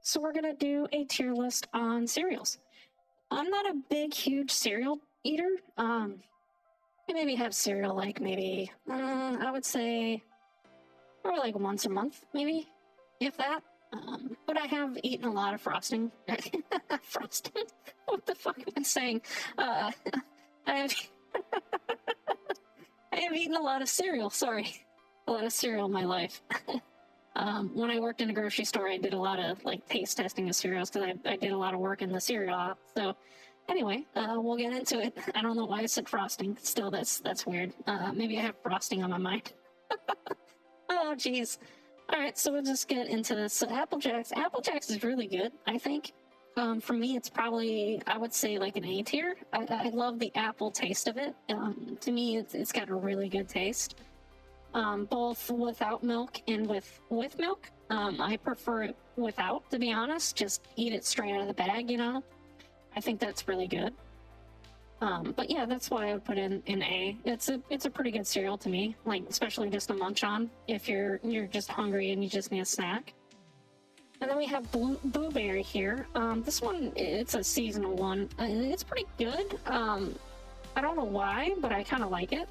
So we're gonna do a tier list on cereals. I'm not a big, huge cereal eater. I maybe have cereal like maybe I would say probably like once a month, maybe, if that. But I have eaten a lot of frosting. Frosting? What the fuck am I saying? I have I have eaten a lot of cereal. Sorry, a lot of cereal in my life. When I worked in a grocery store, I did a lot of like taste testing of cereals because I did a lot of work in the cereal aisle. So anyway, we'll get into it. I don't know why I said frosting. Still, that's weird. Maybe I have frosting on my mind. Oh, jeez. All right, so we'll just get into this. So Apple Jacks is really good, I think. For me, it's probably, I would say, like an A tier. I love the apple taste of it. To me, it's got a really good taste. Both without milk and with milk. I prefer it without, to be honest. Just eat it straight out of the bag, you know? I think that's really good. But yeah, that's why I would put in A. It's a pretty good cereal to me, like especially just to munch on if you're just hungry and you just need a snack. And then we have Blueberry here. This one, it's a seasonal one. It's pretty good. I don't know why, but I kind of like it.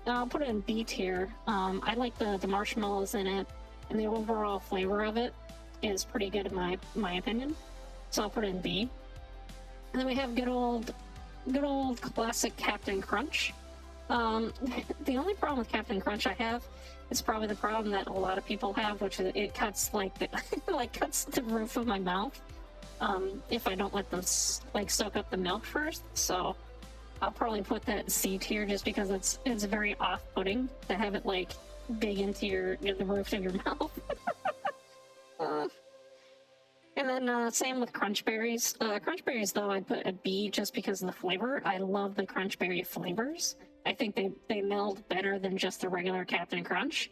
I'll put it in B tier. I like the marshmallows in it, and the overall flavor of it is pretty good in my opinion. So I'll put it in B. And then we have good old classic Captain Crunch. The only problem with Captain Crunch I have is probably the problem that a lot of people have, which is it cuts like the cuts the roof of my mouth if I don't let them like soak up the milk first. So I'll probably put that in C tier just because it's very off-putting to have it like dig into the roof of your mouth. And then same with Crunch Berries. Crunch Berries, though, I'd put a B just because of the flavor. I love the Crunch Berry flavors. I think they meld better than just the regular Captain Crunch.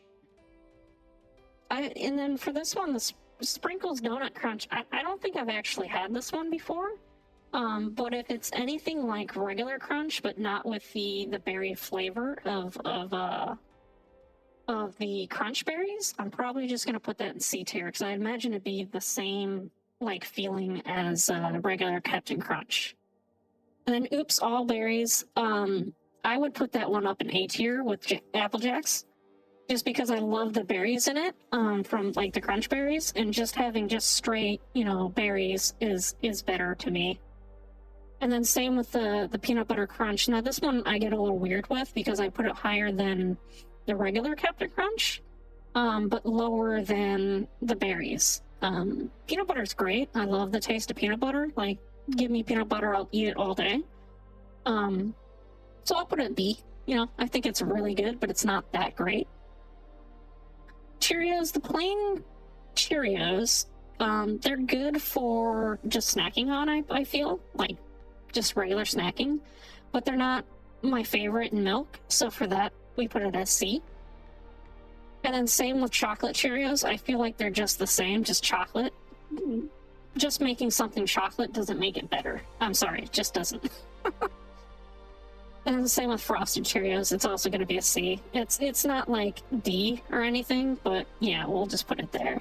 And then for this one, the Sprinkles Donut Crunch, I don't think I've actually had this one before. But if it's anything like regular Crunch, but not with the berry flavor of the Crunch Berries, I'm probably just going to put that in C tier because I imagine it'd be the same like feeling as regular Captain Crunch. And then Oops All Berries, I would put that one up in A tier with Apple Jacks just because I love the berries in it from like the Crunch Berries, and just having just straight, berries is better to me. And then same with the Peanut Butter Crunch. Now this one I get a little weird with because I put it higher than the regular Captain Crunch, but lower than the berries. Peanut butter is great. I love the taste of peanut butter. Like, give me peanut butter, I'll eat it all day. So I'll put it at B. I think it's really good, but it's not that great. Cheerios, the plain Cheerios, they're good for just snacking on, I feel. Like, just regular snacking. But they're not my favorite in milk, so for that, we put it as C. And then same with chocolate Cheerios. I feel like they're just the same, just chocolate. Just making something chocolate doesn't make it better. I'm sorry, it just doesn't. And then the same with Frosted Cheerios. It's also going to be a C. It's not like D or anything, but yeah, we'll just put it there.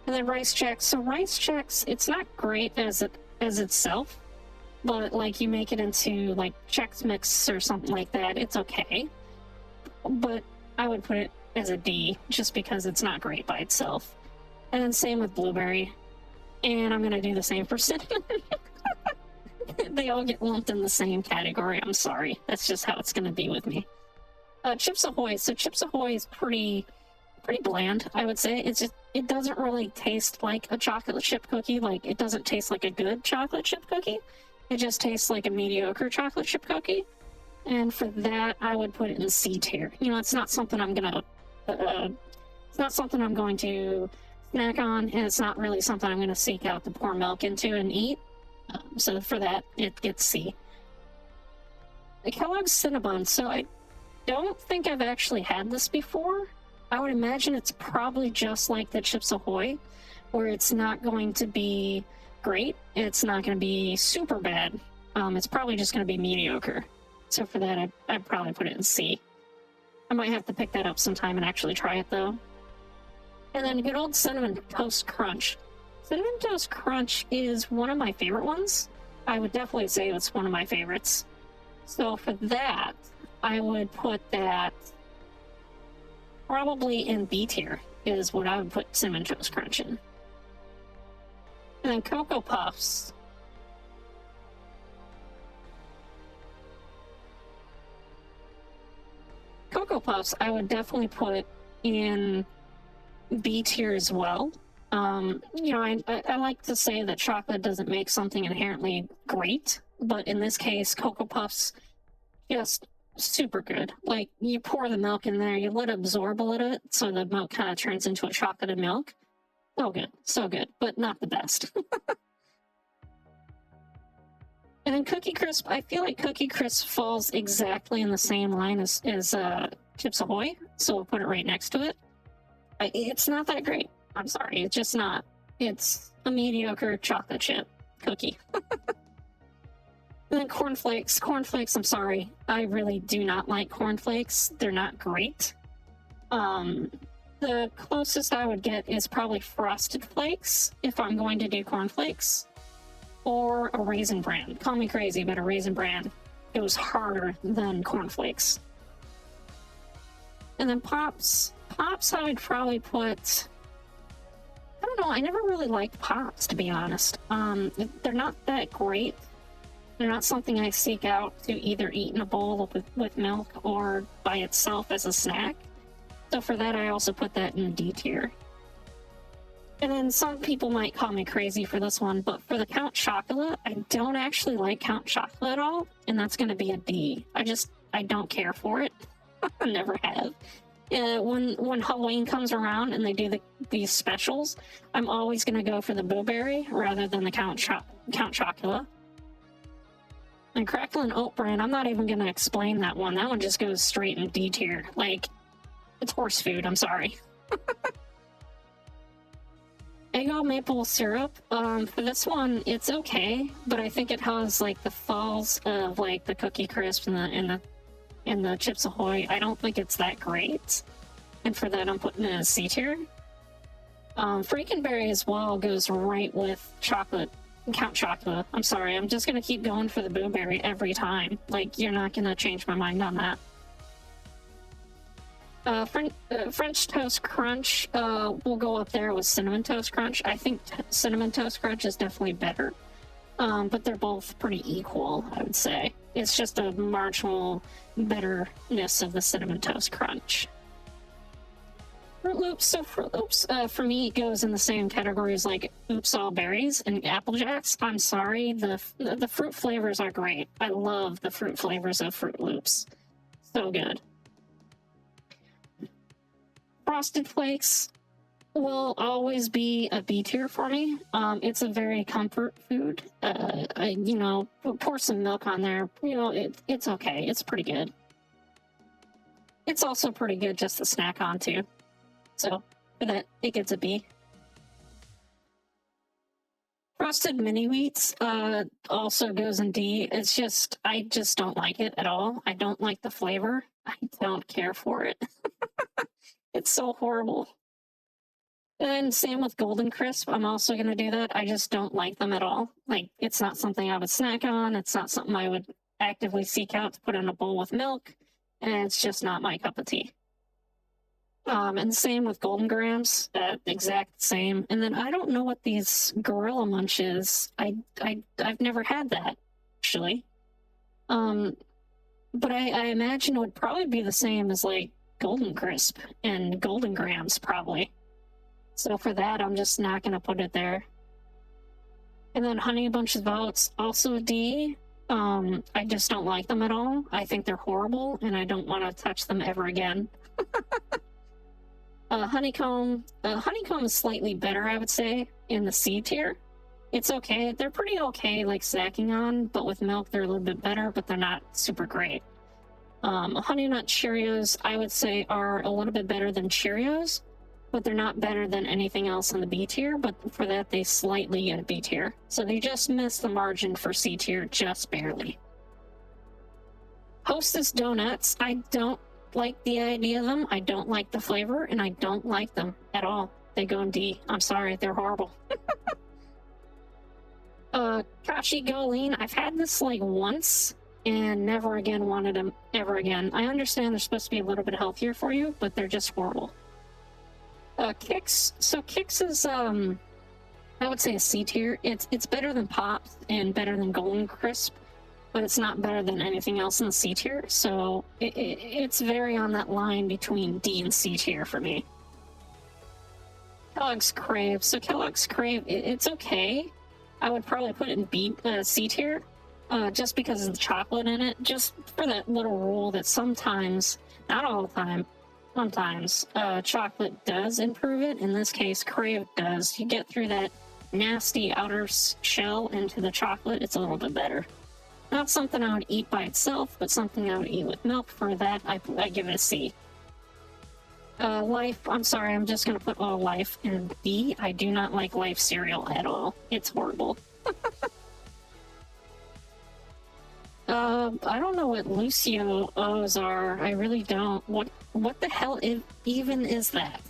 And then Rice Chex. So Rice Chex, it's not great as itself, but like you make it into like Chex Mix or something like that, it's okay. But I would put it as a D just because it's not great by itself. And then same with Blueberry. And I'm going to do the same for Cinnamon. They all get lumped in the same category. I'm sorry. That's just how it's going to be with me. Chips Ahoy. So Chips Ahoy is pretty bland, I would say. It doesn't really taste like a chocolate chip cookie. Like, it doesn't taste like a good chocolate chip cookie. It just tastes like a mediocre chocolate chip cookie. And for that, I would put it in C tier. It's not something I'm going to snack on, and it's not really something I'm going to seek out to pour milk into and eat. So for that, it gets C. The Kellogg's Cinnabon. So I don't think I've actually had this before. I would imagine it's probably just like the Chips Ahoy, where it's not going to be great. It's not going to be super bad. It's probably just going to be mediocre. So for that, I'd probably put it in C. I might have to pick that up sometime and actually try it, though. And then good old Cinnamon Toast Crunch. Cinnamon Toast Crunch is one of my favorite ones. I would definitely say it's one of my favorites. So for that, I would put that probably in B tier, is what I would put Cinnamon Toast Crunch in. And then Cocoa Puffs. Cocoa Puffs, I would definitely put in B tier as well. You know, I like to say that chocolate doesn't make something inherently great, but in this case, Cocoa Puffs just super good. Like, you pour the milk in there, you let it absorb a little bit, so the milk kind of turns into a chocolated milk. So good, but not the best. And then Cookie Crisp, I feel like Cookie Crisp falls exactly in the same line as Chips Ahoy, so we'll put it right next to it. It's not that great. I'm sorry, it's just not. It's a mediocre chocolate chip cookie. And then cornflakes. Cornflakes, I'm sorry. I really do not like cornflakes. They're not great. The closest I would get is probably Frosted Flakes if I'm going to do cornflakes. Or a Raisin Bran. Call me crazy, but a Raisin Bran goes harder than cornflakes. And then Pops. Pops I would probably put... I don't know, I never really liked Pops, to be honest. They're not that great. They're not something I seek out to either eat in a bowl with milk or by itself as a snack. So for that, I also put that in D tier. And then some people might call me crazy for this one, but for the Count Chocula, I don't actually like Count Chocula at all, and that's going to be a D. I don't care for it. I never have. When Halloween comes around and they do these specials, I'm always going to go for the Blueberry rather than the Count Chocula. And Cracklin' Oat Bran, I'm not even going to explain that one. That one just goes straight in D tier. Like, it's horse food, I'm sorry. Eggo maple syrup, for this one, it's okay, but I think it has, like, the falls of, like, the Cookie Crisp and the Chips Ahoy. I don't think it's that great. And for that, I'm putting it in a C tier. Frankenberry as well goes right with chocolate. Count Chocula. I'm sorry, I'm just gonna keep going for the Blueberry every time. Like, you're not gonna change my mind on that. French Toast Crunch will go up there with Cinnamon Toast Crunch. I think Cinnamon Toast Crunch is definitely better. But they're both pretty equal, I would say. It's just a marginal betterness of the Cinnamon Toast Crunch. Fruit Loops. So Fruit Loops, for me, it goes in the same category as like Oops All Berries and Apple Jacks. I'm sorry, the fruit flavors are great. I love the fruit flavors of Fruit Loops. So good. Frosted Flakes will always be a B tier for me. It's a very comfort food. You know, pour some milk on there. You know, it's okay. It's pretty good. It's also pretty good just to snack on too. So for that, it gets a B. Frosted Mini Wheats also goes in D. It's just, I just don't like it at all. I don't like the flavor. I don't care for it. It's so horrible. And same with Golden Crisp. I'm also going to do that. I just don't like them at all. Like, it's not something I would snack on. It's not something I would actively seek out to put in a bowl with milk. And it's just not my cup of tea. And same with Golden Grams, exact same. And then I don't know what these Gorilla Munch is. I've never had that, actually. But I imagine it would probably be the same as like Golden Crisp and Golden Grams, probably. So for that, I'm just not going to put it there. And then Honey Bunch of Oats, also a D. I just don't like them at all. I think they're horrible, and I don't want to touch them ever again. Honeycomb is slightly better, I would say, in the C tier. It's okay. They're pretty okay, like, snacking on, but with milk, they're a little bit better, but they're not super great. Honey Nut Cheerios, I would say, are a little bit better than Cheerios, but they're not better than anything else in the B tier, but for that, they slightly get a B tier. So they just missed the margin for C tier, just barely. Hostess Donuts, I don't like the idea of them, I don't like the flavor, and I don't like them at all. They go in D. I'm sorry, they're horrible. Kashi Goleen, I've had this like once and never again wanted them ever again. I understand they're supposed to be a little bit healthier for you, but they're just horrible. Kicks. So Kicks is I would say a C tier. It's better than Pops and better than Golden Crisp, but it's not better than anything else in the C tier. So it's very on that line between D and C tier for me. Kellogg's Crave. So Kellogg's Crave, it's okay. I would probably put it in C tier, just because of the chocolate in it. Just for that little rule that sometimes, not all the time, sometimes chocolate does improve it. In this case, Crave does. You get through that nasty outer shell into the chocolate, it's a little bit better. Not something I would eat by itself, but something I would eat with milk. For that, I give it a C. Life, I'm sorry, I'm just gonna put all Life in B. I do not like Life cereal at all. It's horrible. I don't know what Lucio O's are. I really don't. What the hell even is that?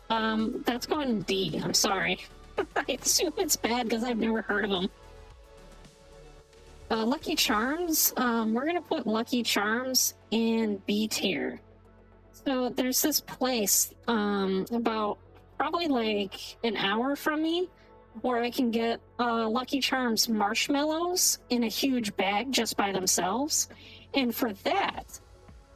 That's going in D. I'm sorry. I assume it's bad because I've never heard of them. Lucky Charms, we're gonna put Lucky Charms in B tier. So there's this place about probably like an hour from me where I can get Lucky Charms marshmallows in a huge bag just by themselves. And for that,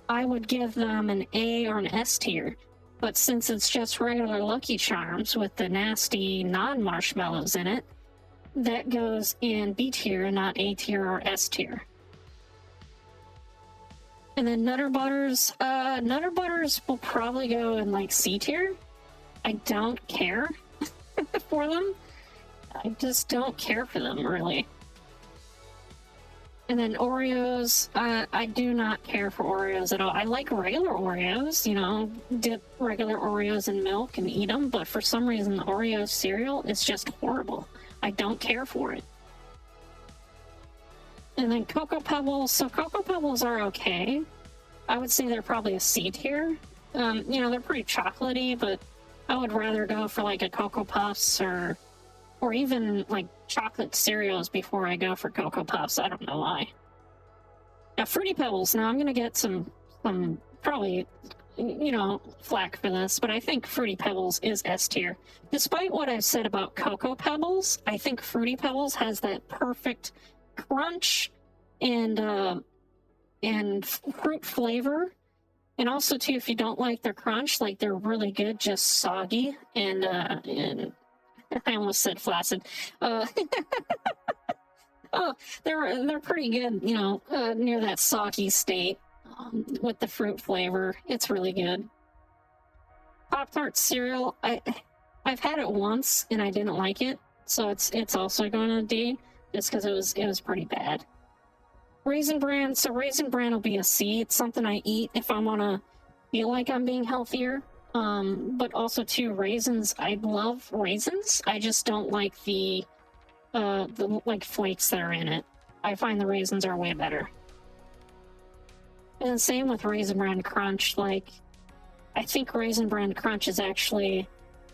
I would give them an A or an S tier. But since it's just regular Lucky Charms with the nasty non-marshmallows in it, that goes in B tier, not A tier or S tier. And then Nutter Butters. Nutter Butters will probably go in like C tier. I don't care for them. I just don't care for them, really. And then Oreos. I do not care for Oreos at all. I like regular Oreos, you know, dip regular Oreos in milk and eat them, but for some reason the Oreo cereal is just horrible. I don't care for it. And then Cocoa Pebbles. So Cocoa Pebbles are okay. I would say they're probably a C tier. You know, they're pretty chocolatey, but I would rather go for like a Cocoa Puffs or even like chocolate cereals before I go for Cocoa Puffs. I don't know why. Now, Fruity Pebbles. Now I'm gonna get some probably, you know, flack for this, but I think Fruity Pebbles is S tier. Despite what I've said about Cocoa Pebbles, I think Fruity Pebbles has that perfect crunch and fruit flavor. And also too, if you don't like their crunch, like they're really good, just soggy and I almost said flaccid. Oh, they're pretty good, you know, near that soggy state with the fruit flavor. It's really good. Pop-Tart cereal, I've had it once and I didn't like it, so it's also going to D just because it was pretty bad. Raisin Bran, so Raisin Bran will be a C. It's something I eat if I want to feel like I'm being healthier. But also too, raisins, I love raisins. I just don't like the like flakes that are in it. I find the raisins are way better. And same with Raisin Bran Crunch. Like, I think Raisin Bran Crunch is actually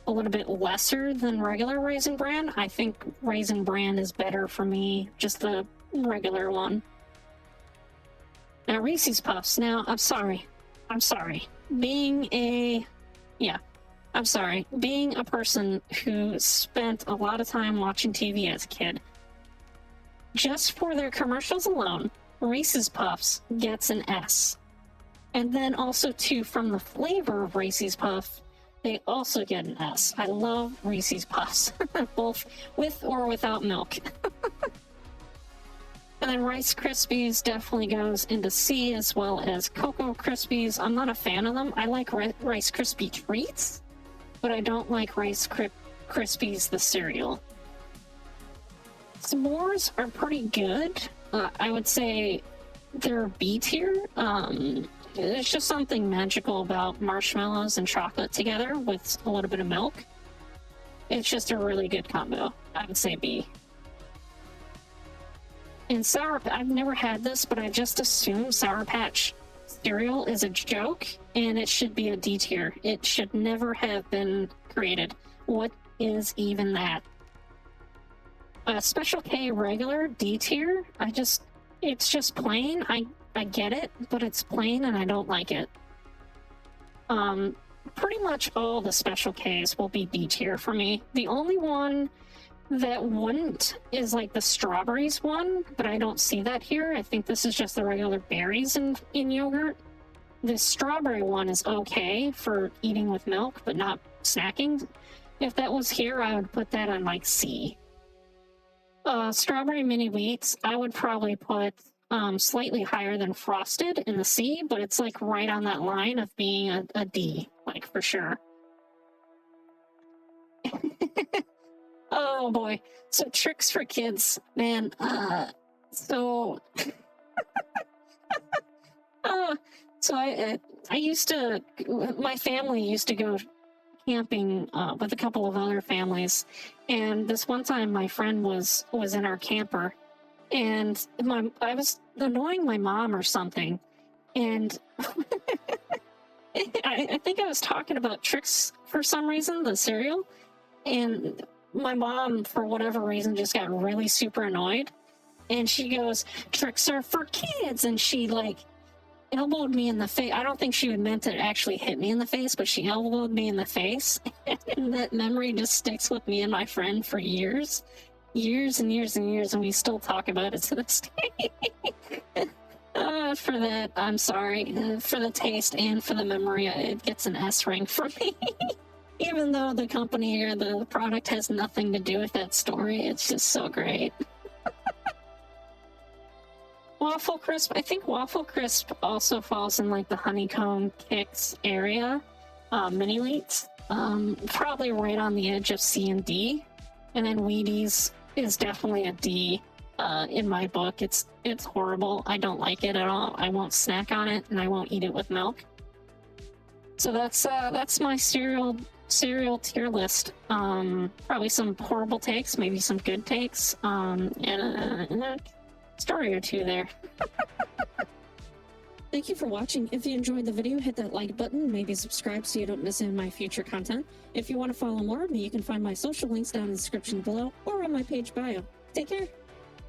a little bit lesser than regular Raisin Bran. I think Raisin Bran is better for me, just the regular one. Now, Reese's Puffs. Now, I'm sorry. Being a person who spent a lot of time watching TV as a kid, just for their commercials alone, Reese's Puffs gets an S. And then also, too, from the flavor of Reese's Puff, they also get an S. I love Reese's Puffs, both with or without milk. And then Rice Krispies definitely goes into C, as well as Cocoa Krispies. I'm not a fan of them. I like Rice Krispie treats, but I don't like Rice Krispies the cereal. S'mores are pretty good. I would say they're B tier. There's just something magical about marshmallows and chocolate together with a little bit of milk. It's just a really good combo. I would say B. And I've never had this, but I just assume Sour Patch cereal is a joke, and it should be a D tier. It should never have been created. What is even that? Special K regular D tier. It's just plain. I get it, but it's plain and I don't like it. Pretty much all the Special Ks will be D tier for me. The only one that wouldn't is like the strawberries one, but I don't see that here. I think this is just the regular berries in yogurt. The strawberry one is okay for eating with milk, but not snacking. If that was here, I would put that on like C. Strawberry mini wheats, I would probably put slightly higher than Frosted in the C, but it's like right on that line of being a D, like for sure. Oh boy. So tricks for kids, man. So I used to, my family used to go camping with a couple of other families, and this one time my friend was in our camper, and I was annoying my mom or something, and I think I was talking about Trix for some reason, the cereal, and my mom, for whatever reason, just got really super annoyed, and she goes, "Trix are for kids," and she like elbowed me in the face. I don't think she meant to actually hit me in the face, but she elbowed me in the face. And that memory just sticks with me and my friend for years. Years and years and years, and we still talk about it to this day. For that, I'm sorry. For the taste and for the memory, it gets an S rank for me. Even though the company or the product has nothing to do with that story, it's just so great. Waffle Crisp, I think Waffle Crisp also falls in like the Honeycomb Kicks area. Mini Wheats, probably right on the edge of C and D. And then Wheaties is definitely a D in my book. It's horrible. I don't like it at all. I won't snack on it, and I won't eat it with milk. So that's my cereal tier list. Probably some horrible takes, maybe some good takes, and a story or two there. Thank you for watching. If you enjoyed the video, hit that like button, maybe subscribe so you don't miss any of my future content. If you want to follow more of me, you can find my social links down in the description below or on my page bio. Take care.